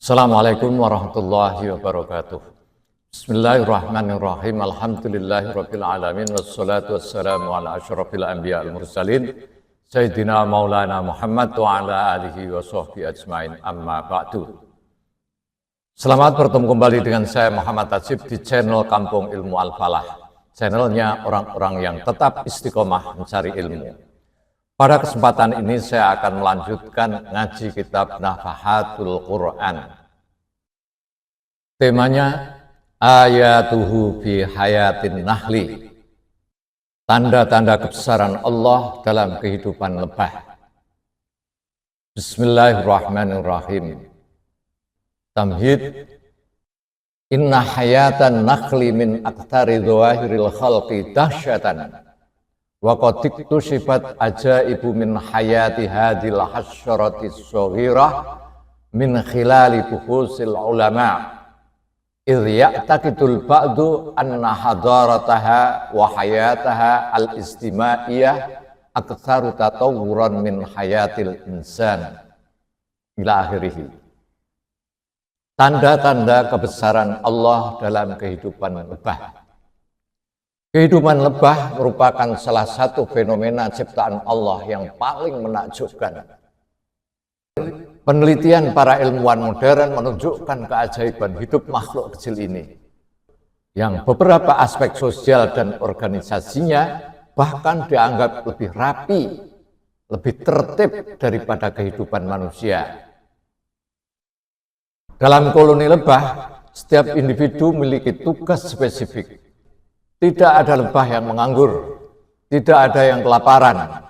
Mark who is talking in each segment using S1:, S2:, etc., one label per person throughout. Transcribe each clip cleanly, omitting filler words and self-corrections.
S1: Assalamualaikum warahmatullahi wabarakatuh. Bismillahirrahmanirrahim. Alhamdulillahirabbil alamin wassalatu wassalamu ala asyrafil anbiya wal mursalin sayyidina maulana Muhammad wa ala alihi wa sahbihi ajmain, amma ba'du. Selamat bertemu kembali dengan saya Muhammad Tajib di channel Kampung Ilmu Al-Falah, channelnya orang-orang yang tetap istiqomah mencari ilmu. Pada kesempatan ini saya akan melanjutkan ngaji kitab Nafahatul Quran. Temanya ayatuhu fi hayatin nahli, tanda-tanda kebesaran Allah dalam kehidupan lebah. Bismillahirrahmanirrahim. Tamhid. Inna hayatan nakhli min aktsari dhawahiril khalqi dahsyatan wa qad iktusifat ajaibu min hayati hadil hasyarati shaghirah min khilali buhusil ulama idh ya'taqidul ba'du anna hadarataha wa hayataha al-istimaiyah aktsaru tatawuran min hayatil insan ila akhirih. Tanda-tanda kebesaran Allah dalam kehidupan lebah. Kehidupan lebah merupakan salah satu fenomena ciptaan Allah yang paling menakjubkan. Penelitian para ilmuwan modern menunjukkan keajaiban hidup makhluk kecil ini, yang beberapa aspek sosial dan organisasinya bahkan dianggap lebih rapi, lebih tertib daripada kehidupan manusia. Dalam koloni lebah, setiap individu memiliki tugas spesifik. Tidak ada lebah yang menganggur, tidak ada yang kelaparan.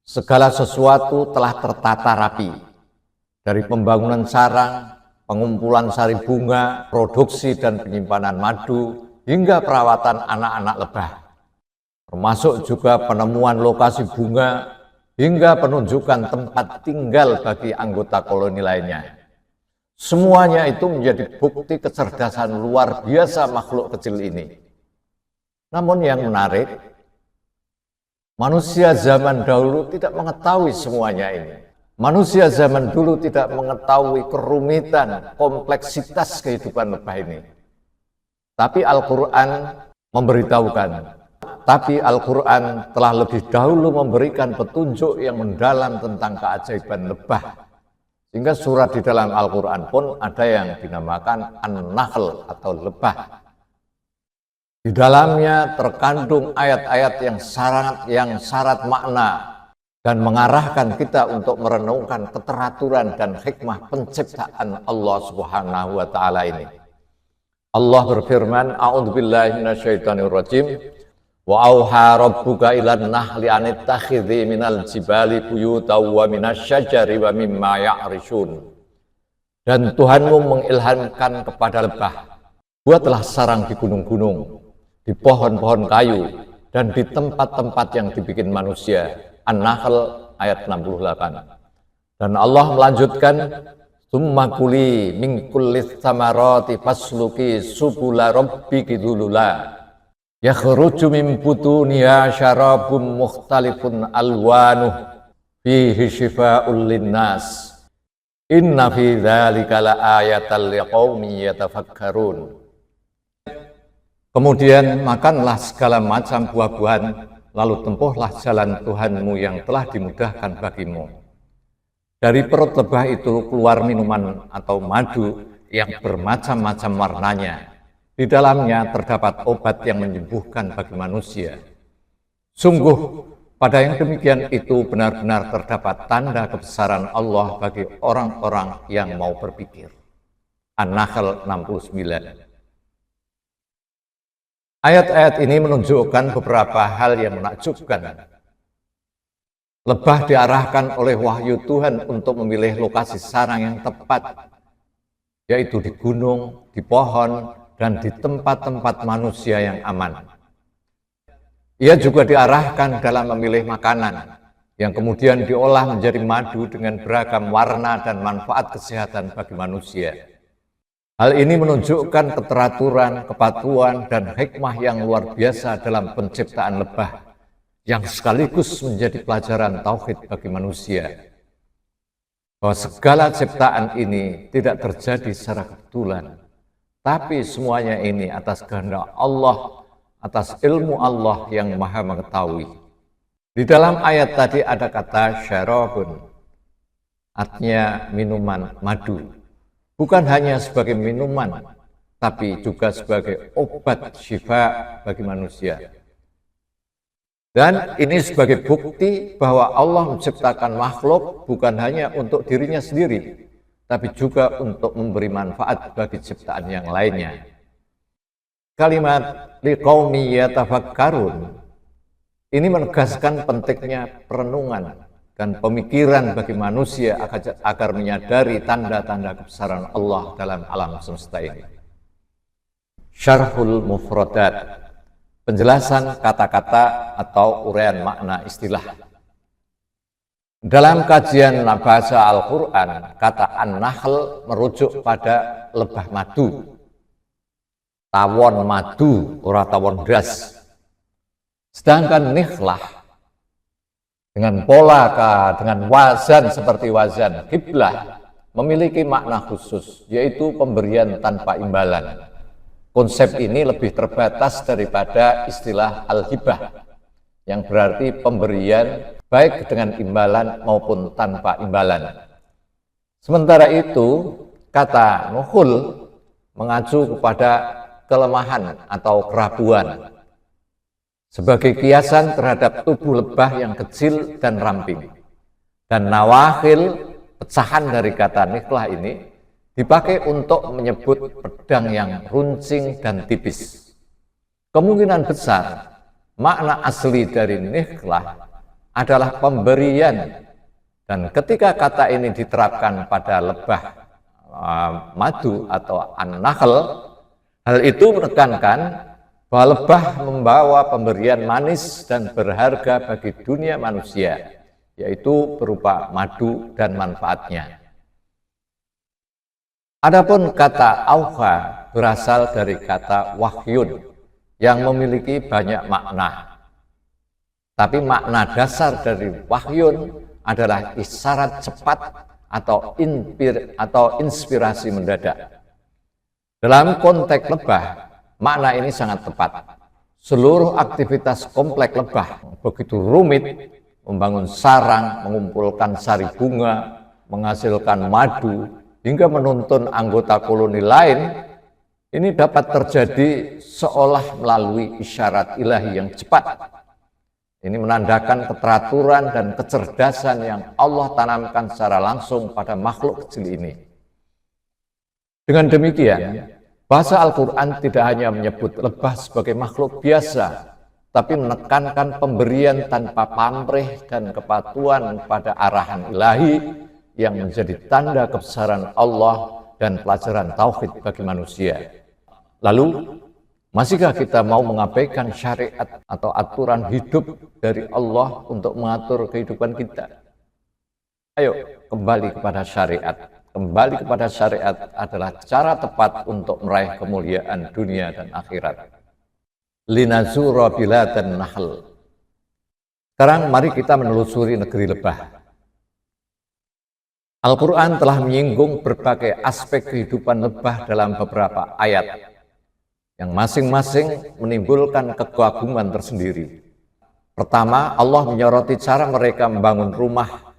S1: Segala sesuatu telah tertata rapi. Dari pembangunan sarang, pengumpulan sari bunga, produksi dan penyimpanan madu, hingga perawatan anak-anak lebah. Termasuk juga penemuan lokasi bunga, hingga penunjukan tempat tinggal bagi anggota koloni lainnya. Semuanya itu menjadi bukti kecerdasan luar biasa makhluk kecil ini. Namun yang menarik, manusia zaman dahulu tidak mengetahui semuanya ini. Manusia zaman dulu tidak mengetahui kerumitan, kompleksitas kehidupan lebah ini. Tapi Al-Quran memberitahukan, tapi Al-Quran telah lebih dahulu memberikan petunjuk yang mendalam tentang keajaiban lebah. Sehingga surat di dalam Al-Quran pun ada yang dinamakan An-Nahl atau lebah. Di dalamnya terkandung ayat-ayat yang syarat makna dan mengarahkan kita untuk merenungkan keteraturan dan hikmah penciptaan Allah Subhanahu wa taala ini. Allah berfirman, A'udzubillahi minasyaitonirrajim. Wa auha rabbuka ilan nahli anittakhidhi minal jibali buyutaw wa minasyajari wa mimma ya'rishun. Dan Tuhanmu mengilhamkan kepada lebah, buatlah sarang di gunung-gunung, di pohon-pohon kayu, dan di tempat-tempat yang dibikin manusia. An-Nahl ayat 68. Dan Allah melanjutkan, Tsumma kuli min kulli tsamarati fasluki subula rabbiki dzulula yakhruju min butuniha syarabun mukhtalifun alwanuh fihi shifaa'un linnas inna fi dzalika laayatan liqaumin yatafakkarun. Kemudian makanlah segala macam buah-buahan, lalu tempuhlah jalan Tuhanmu yang telah dimudahkan bagimu. Dari perut lebah itu keluar minuman atau madu yang bermacam-macam warnanya. Di dalamnya terdapat obat yang menyembuhkan bagi manusia. Sungguh, pada yang demikian itu benar-benar terdapat tanda kebesaran Allah bagi orang-orang yang mau berpikir. An-Nahl 69. Ayat-ayat ini menunjukkan beberapa hal yang menakjubkan. Lebah diarahkan oleh wahyu Tuhan untuk memilih lokasi sarang yang tepat, yaitu di gunung, di pohon, dan di tempat-tempat manusia yang aman. Ia juga diarahkan dalam memilih makanan, yang kemudian diolah menjadi madu dengan beragam warna dan manfaat kesehatan bagi manusia. Hal ini menunjukkan keteraturan, kepatuhan, dan hikmah yang luar biasa dalam penciptaan lebah, yang sekaligus menjadi pelajaran tauhid bagi manusia. bahwa segala ciptaan ini tidak terjadi secara kebetulan, tapi semuanya ini atas kehendak Allah, atas ilmu Allah yang maha mengetahui. Di dalam ayat tadi ada kata syarabun, artinya minuman madu. Bukan hanya sebagai minuman, tapi juga sebagai obat syifa bagi manusia. Dan ini sebagai bukti bahwa Allah menciptakan makhluk bukan hanya untuk dirinya sendiri, tapi juga untuk memberi manfaat bagi ciptaan yang lainnya. Kalimat liqaumi yatafakkarun ini menegaskan pentingnya perenungan dan pemikiran bagi manusia agar menyadari tanda-tanda kebesaran Allah dalam alam semesta ini. Syarhul mufradat, penjelasan kata-kata atau uraian makna istilah. Dalam kajian bahasa Al-Quran, kata an-nahl merujuk pada lebah madu, tawon madu, ora tawon das. Sedangkan nikhlah dengan pola dengan wazan seperti wazan kiblah memiliki makna khusus, yaitu pemberian tanpa imbalan. Konsep ini lebih terbatas daripada istilah al-hibah, yang berarti pemberian baik dengan imbalan maupun tanpa imbalan. Sementara itu, kata nuhul mengacu kepada kelemahan atau kerapuan, sebagai kiasan terhadap tubuh lebah yang kecil dan ramping. Dan nawahil, pecahan dari kata nikhlah ini, dipakai untuk menyebut pedang yang runcing dan tipis. Kemungkinan besar, makna asli dari nikhlah adalah pemberian. Dan ketika kata ini diterapkan pada lebah madu atau an-nahl, hal itu menekankan bahwa lebah membawa pemberian manis dan berharga bagi dunia manusia, yaitu berupa madu dan manfaatnya. Adapun kata auha berasal dari kata wahyun yang memiliki banyak makna. Tapi makna dasar dari wahyun adalah isyarat cepat atau inspirasi mendadak. Dalam konteks lebah, makna ini sangat tepat. Seluruh aktivitas kompleks lebah begitu rumit, membangun sarang, mengumpulkan sari bunga, menghasilkan madu, hingga menuntun anggota koloni lain, ini dapat terjadi seolah melalui isyarat ilahi yang cepat. Ini menandakan keteraturan dan kecerdasan yang Allah tanamkan secara langsung pada makhluk kecil ini. Dengan demikian, bahasa Al-Quran tidak hanya menyebut lebah sebagai makhluk biasa, tapi menekankan pemberian tanpa pamrih dan kepatuhan pada arahan ilahi yang menjadi tanda kebesaran Allah dan pelajaran tauhid bagi manusia. Lalu, masihkah kita mau mengabaikan syariat atau aturan hidup dari Allah untuk mengatur kehidupan kita? Ayo kembali kepada syariat. Kembali kepada syariat adalah cara tepat untuk meraih kemuliaan dunia dan akhirat. Linazura biladan nahl. Sekarang mari kita menelusuri negeri lebah. Al-Quran telah menyinggung berbagai aspek kehidupan lebah dalam beberapa ayat, yang masing-masing menimbulkan keagungan tersendiri. Pertama, Allah menyoroti cara mereka membangun rumah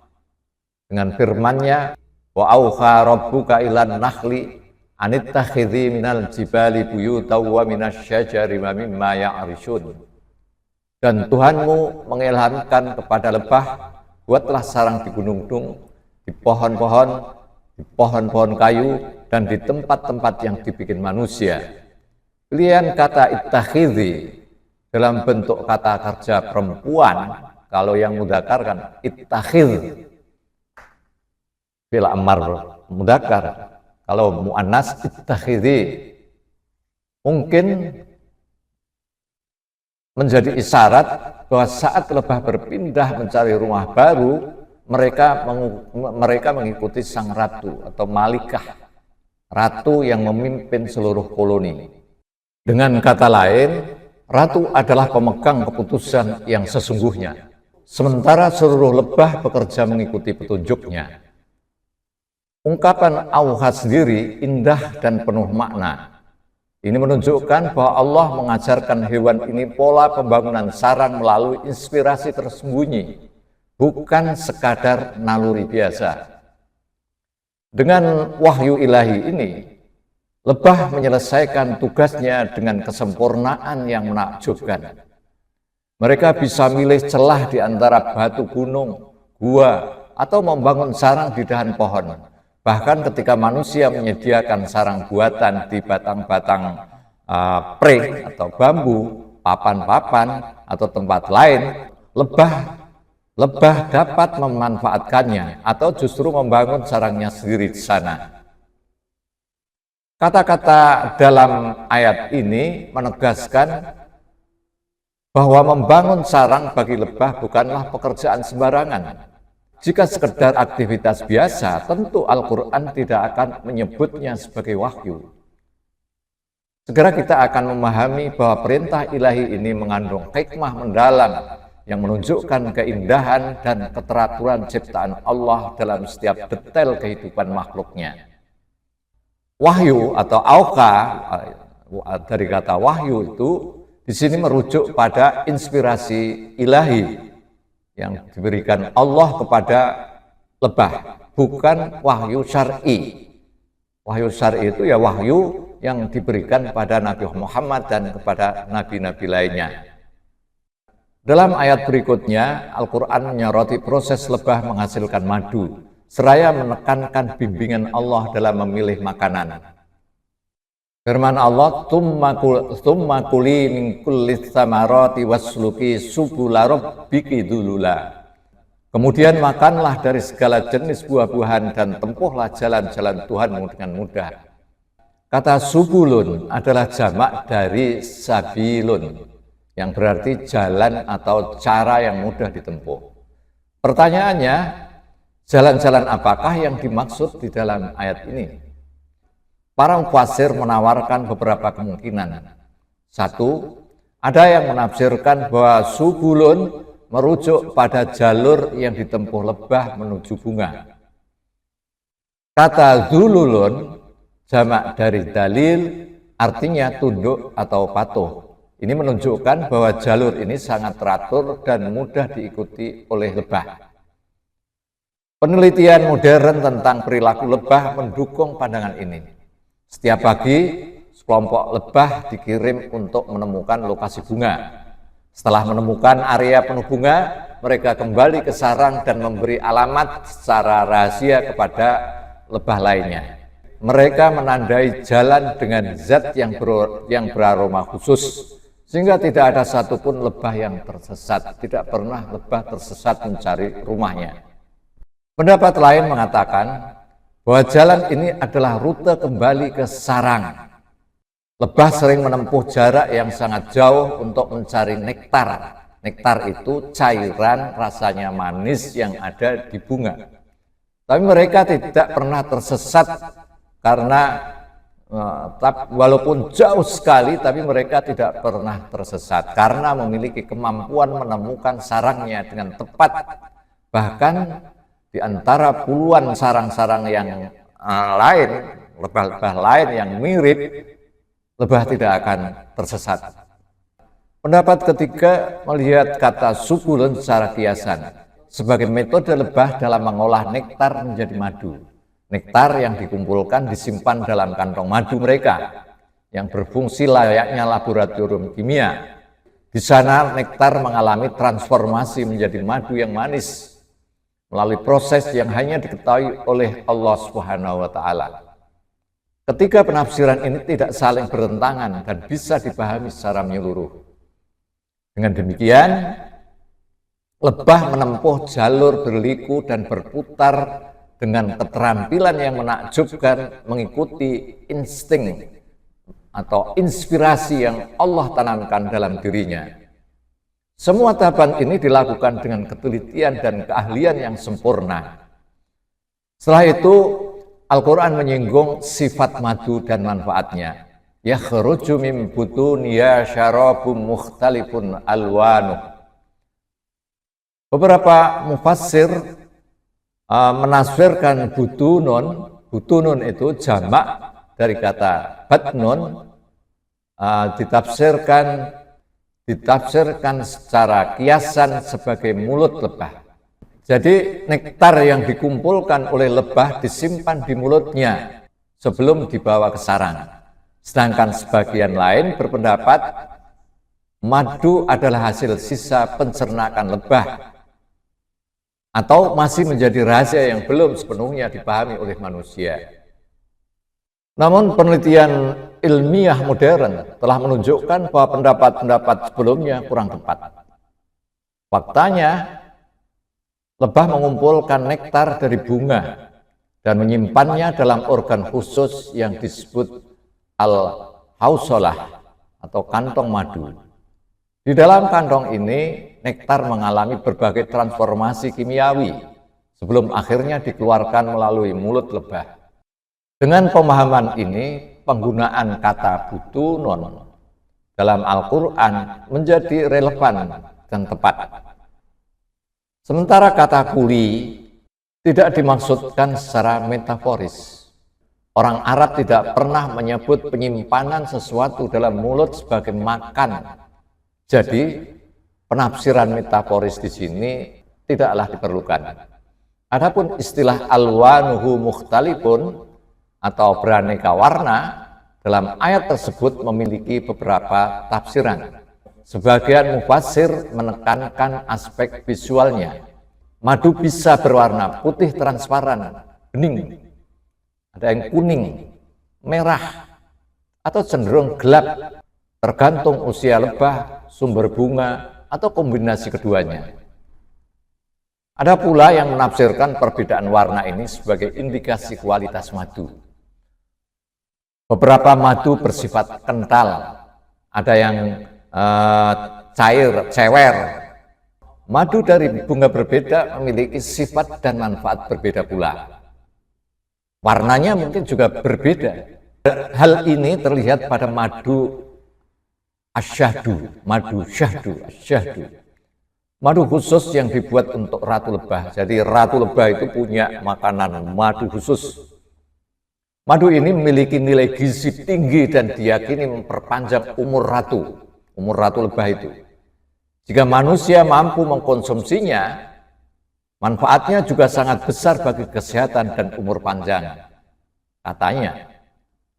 S1: dengan firman-Nya, wa auha rabbuka ilan nakhli anittakhidhi minal jibali buyutaw wa minasyajari wa mimma ya'rishun. Dan Tuhanmu mengilhamkan kepada lebah, buatlah sarang di gunung-gunung, di pohon-pohon kayu, dan di tempat-tempat yang dibikin manusia. Pilihan kata ittakhidhi dalam bentuk kata kerja perempuan, kalau yang mudzakkar kan ittakhidh, bila amar mudzakkar. Kalau muannas ittakhidhi, mungkin menjadi isyarat bahwa saat lebah berpindah mencari rumah baru, mereka mengikuti sang ratu atau malikah, ratu yang memimpin seluruh koloni. Dengan kata lain, ratu adalah pemegang keputusan yang sesungguhnya, sementara seluruh lebah bekerja mengikuti petunjuknya. Ungkapan auha sendiri indah dan penuh makna. Ini menunjukkan bahwa Allah mengajarkan hewan ini pola pembangunan sarang melalui inspirasi tersembunyi, bukan sekadar naluri biasa. Dengan wahyu ilahi ini, lebah menyelesaikan tugasnya dengan kesempurnaan yang menakjubkan. Mereka bisa milih celah di antara batu gunung, gua, atau membangun sarang di dahan pohon. Bahkan ketika manusia menyediakan sarang buatan di batang-batang pring atau bambu, papan-papan, atau tempat lain, lebah dapat memanfaatkannya atau justru membangun sarangnya sendiri di sana. Kata-kata dalam ayat ini menegaskan bahwa membangun sarang bagi lebah bukanlah pekerjaan sembarangan. Jika sekedar aktivitas biasa, tentu Al-Quran tidak akan menyebutnya sebagai wahyu. Segera kita akan memahami bahwa perintah ilahi ini mengandung hikmah mendalam yang menunjukkan keindahan dan keteraturan ciptaan Allah dalam setiap detail kehidupan makhluknya. Wahyu atau auqa dari kata wahyu itu di sini merujuk pada inspirasi ilahi yang diberikan Allah kepada lebah, bukan wahyu syar'i. Wahyu syar'i itu ya wahyu yang diberikan pada Nabi Muhammad dan kepada nabi-nabi lainnya. Dalam ayat berikutnya, Al-Quran menyoroti proses lebah menghasilkan madu, seraya menekankan bimbingan Allah dalam memilih makanan. Firman Allah, "Tsumma kuli min kulli tsamarati wasluki subula rabbiki dzulula." Kemudian makanlah dari segala jenis buah-buahan dan tempuhlah jalan-jalan Tuhanmu dengan mudah. Kata subulun adalah jamak dari sabilun, yang berarti jalan atau cara yang mudah ditempuh. Pertanyaannya, jalan-jalan apakah yang dimaksud di dalam ayat ini? Para mufassir menawarkan beberapa kemungkinan. Satu, ada yang menafsirkan bahwa subulun merujuk pada jalur yang ditempuh lebah menuju bunga. Kata zululun, jamak dari dalil, artinya tunduk atau patuh. Ini menunjukkan bahwa jalur ini sangat teratur dan mudah diikuti oleh lebah. Penelitian modern tentang perilaku lebah mendukung pandangan ini. Setiap pagi, sekelompok lebah dikirim untuk menemukan lokasi bunga. Setelah menemukan area penuh bunga, mereka kembali ke sarang dan memberi alamat secara rahasia kepada lebah lainnya. Mereka menandai jalan dengan zat yang beraroma khusus, sehingga tidak ada satupun lebah yang tersesat. Tidak pernah lebah tersesat mencari rumahnya. Pendapat lain mengatakan bahwa jalan ini adalah rute kembali ke sarang. Lebah sering menempuh jarak yang sangat jauh untuk mencari nektar. Nektar itu cairan rasanya manis yang ada di bunga. Tapi mereka tidak pernah tersesat karena walaupun jauh sekali, tapi mereka tidak pernah tersesat karena memiliki kemampuan menemukan sarangnya dengan tepat. Bahkan di antara puluhan sarang-sarang yang lain, lebah-lebah lain yang mirip, lebah tidak akan tersesat. Pendapat ketiga melihat kata subulun secara kiasan sebagai metode lebah dalam mengolah nektar menjadi madu. Nektar yang dikumpulkan disimpan dalam kantong madu mereka yang berfungsi layaknya laboratorium kimia. Di sana nektar mengalami transformasi menjadi madu yang manis melalui proses yang hanya diketahui oleh Allah Subhanahu wa Ta'ala. Ketiga penafsiran ini tidak saling bertentangan dan bisa dipahami secara menyeluruh. Dengan demikian, lebah menempuh jalur berliku dan berputar dengan keterampilan yang menakjubkan mengikuti insting atau inspirasi yang Allah tanamkan dalam dirinya. Semua tahapan ini dilakukan dengan ketelitian dan keahlian yang sempurna. Setelah itu, Al-Quran menyinggung sifat madu dan manfaatnya. Yakhruju min butuniha syarabun mukhtalifun alwanuh. Beberapa mufassir menasfirkan butunun Butunun itu jamak dari kata batnun, ditafsirkan secara kiasan sebagai mulut lebah. Jadi nektar yang dikumpulkan oleh lebah disimpan di mulutnya sebelum dibawa ke sarang. Sedangkan sebagian lain berpendapat madu adalah hasil sisa pencernaan lebah atau masih menjadi rahasia yang belum sepenuhnya dipahami oleh manusia. Namun penelitian ilmiah modern telah menunjukkan bahwa pendapat-pendapat sebelumnya kurang tepat. Faktanya, lebah mengumpulkan nektar dari bunga dan menyimpannya dalam organ khusus yang disebut al-hausolah atau kantong madu. Di dalam kantong ini, nektar mengalami berbagai transformasi kimiawi sebelum akhirnya dikeluarkan melalui mulut lebah. Dengan pemahaman ini, penggunaan kata butunun dalam Al-Quran menjadi relevan dan tepat. Sementara kata kuli tidak dimaksudkan secara metaforis. Orang Arab tidak pernah menyebut penyimpanan sesuatu dalam mulut sebagai makan. Jadi, penafsiran metaforis di sini tidaklah diperlukan. Adapun istilah alwanuhu mukhtalifun atau beraneka warna dalam ayat tersebut memiliki beberapa tafsiran. Sebagian mufassir menekankan aspek visualnya. Madu bisa berwarna putih transparan, bening, ada yang kuning, merah, atau cenderung gelap, tergantung usia lebah, sumber bunga, atau kombinasi keduanya. Ada pula yang menafsirkan perbedaan warna ini sebagai indikasi kualitas madu. Beberapa madu bersifat kental, ada yang cair, cewer. Madu dari bunga berbeda memiliki sifat dan manfaat berbeda pula. Warnanya mungkin juga berbeda. Hal ini terlihat pada madu asyhadu, madu syahdu, asyhadu. Madu khusus yang dibuat untuk ratu lebah. Jadi ratu lebah itu punya makanan madu khusus. Madu ini memiliki nilai gizi tinggi dan diyakini memperpanjang umur ratu lebah itu. Jika manusia mampu mengkonsumsinya, manfaatnya juga sangat besar bagi kesehatan dan umur panjang. Katanya,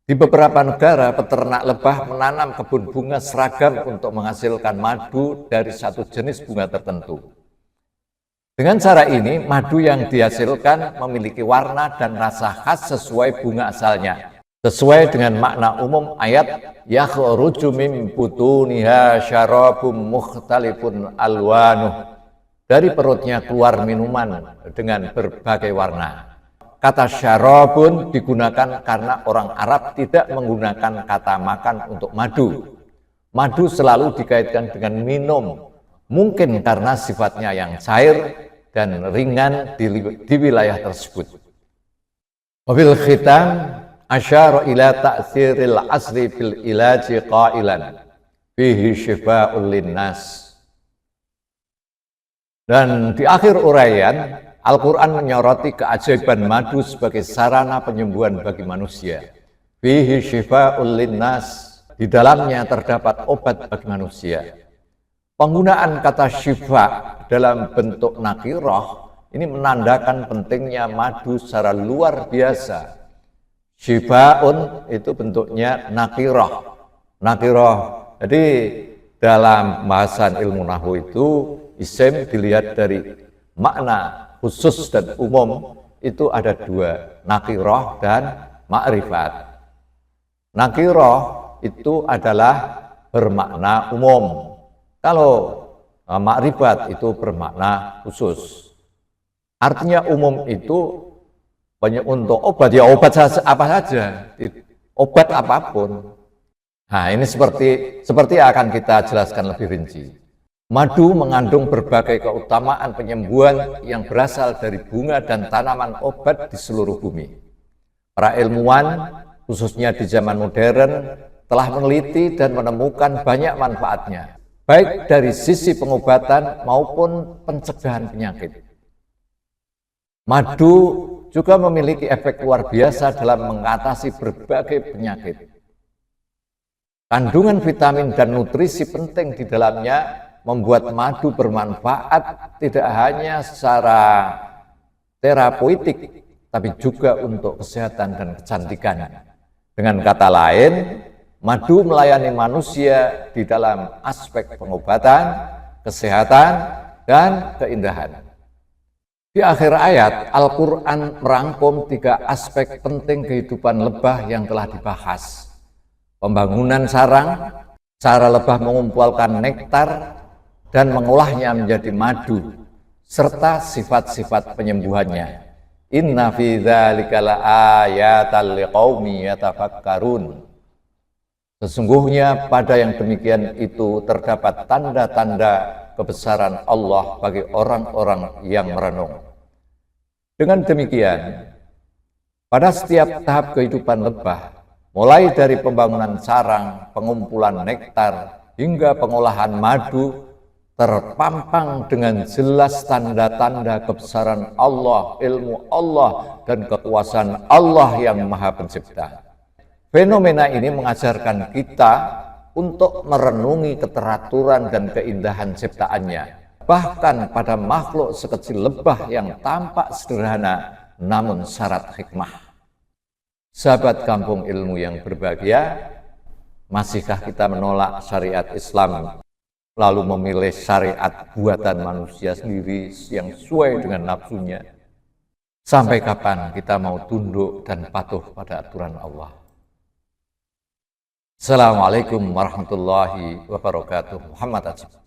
S1: di beberapa negara peternak lebah menanam kebun bunga seragam untuk menghasilkan madu dari satu jenis bunga tertentu. Dengan cara ini, madu yang dihasilkan memiliki warna dan rasa khas sesuai bunga asalnya. Sesuai dengan makna umum ayat yakhruju min butuniha syarabum mukhtalifun alwanuh. Dari perutnya keluar minuman dengan berbagai warna. Kata syarabun digunakan karena orang Arab tidak menggunakan kata makan untuk madu. Madu selalu dikaitkan dengan minum, mungkin karena sifatnya yang cair dan ringan di wilayah tersebut. Wabil khitam asyara ila ta'thiril asri fil ilaji qailan fihi syifa'ul linnas. Dan di akhir uraian, Al-Quran menyoroti keajaiban madu sebagai sarana penyembuhan bagi manusia. Fihi syifa'ul linnas, di dalamnya terdapat obat bagi manusia. Penggunaan kata syifa dalam bentuk nakirah ini menandakan pentingnya madu secara luar biasa. Syifa'un itu bentuknya nakirah. Nakirah, jadi dalam bahasan ilmu nahwu itu isim dilihat dari makna khusus dan umum itu ada dua, nakirah dan ma'rifat. Nakirah itu adalah bermakna umum. Kalau ma'rifat itu bermakna khusus. Artinya umum itu banyak untuk obat, ya obat apa saja, obat apapun. Nah ini seperti akan kita jelaskan lebih rinci. Madu mengandung berbagai keutamaan penyembuhan yang berasal dari bunga dan tanaman obat di seluruh bumi. Para ilmuwan, khususnya di zaman modern, telah meneliti dan menemukan banyak manfaatnya, baik dari sisi pengobatan maupun pencegahan penyakit. Madu juga memiliki efek luar biasa dalam mengatasi berbagai penyakit. Kandungan vitamin dan nutrisi penting di dalamnya membuat madu bermanfaat tidak hanya secara terapeutik, tapi juga untuk kesehatan dan kecantikan. Dengan kata lain, madu melayani manusia di dalam aspek pengobatan, kesehatan, dan keindahan. Di akhir ayat, Al-Quran merangkum 3 aspek penting kehidupan lebah yang telah dibahas. Pembangunan sarang, cara lebah mengumpulkan nektar dan mengolahnya menjadi madu, serta sifat-sifat penyembuhannya. Inna fi dzalika laayatal liqaumi yatafakkarun. Sesungguhnya pada yang demikian itu terdapat tanda-tanda kebesaran Allah bagi orang-orang yang merenung. Dengan demikian, pada setiap tahap kehidupan lebah, mulai dari pembangunan sarang, pengumpulan nektar, hingga pengolahan madu, terpampang dengan jelas tanda-tanda kebesaran Allah, ilmu Allah, dan kekuasaan Allah yang Maha Pencipta. Fenomena ini mengajarkan kita untuk merenungi keteraturan dan keindahan ciptaannya. Bahkan pada makhluk sekecil lebah yang tampak sederhana, namun syarat hikmah. Sahabat Kampung Ilmu yang berbahagia, masihkah kita menolak syariat Islam, lalu memilih syariat buatan manusia sendiri yang sesuai dengan nafsunya? Sampai kapan kita mau tunduk dan patuh pada aturan Allah? Assalamualaikum warahmatullahi wabarakatuh. Muhammad Ajib.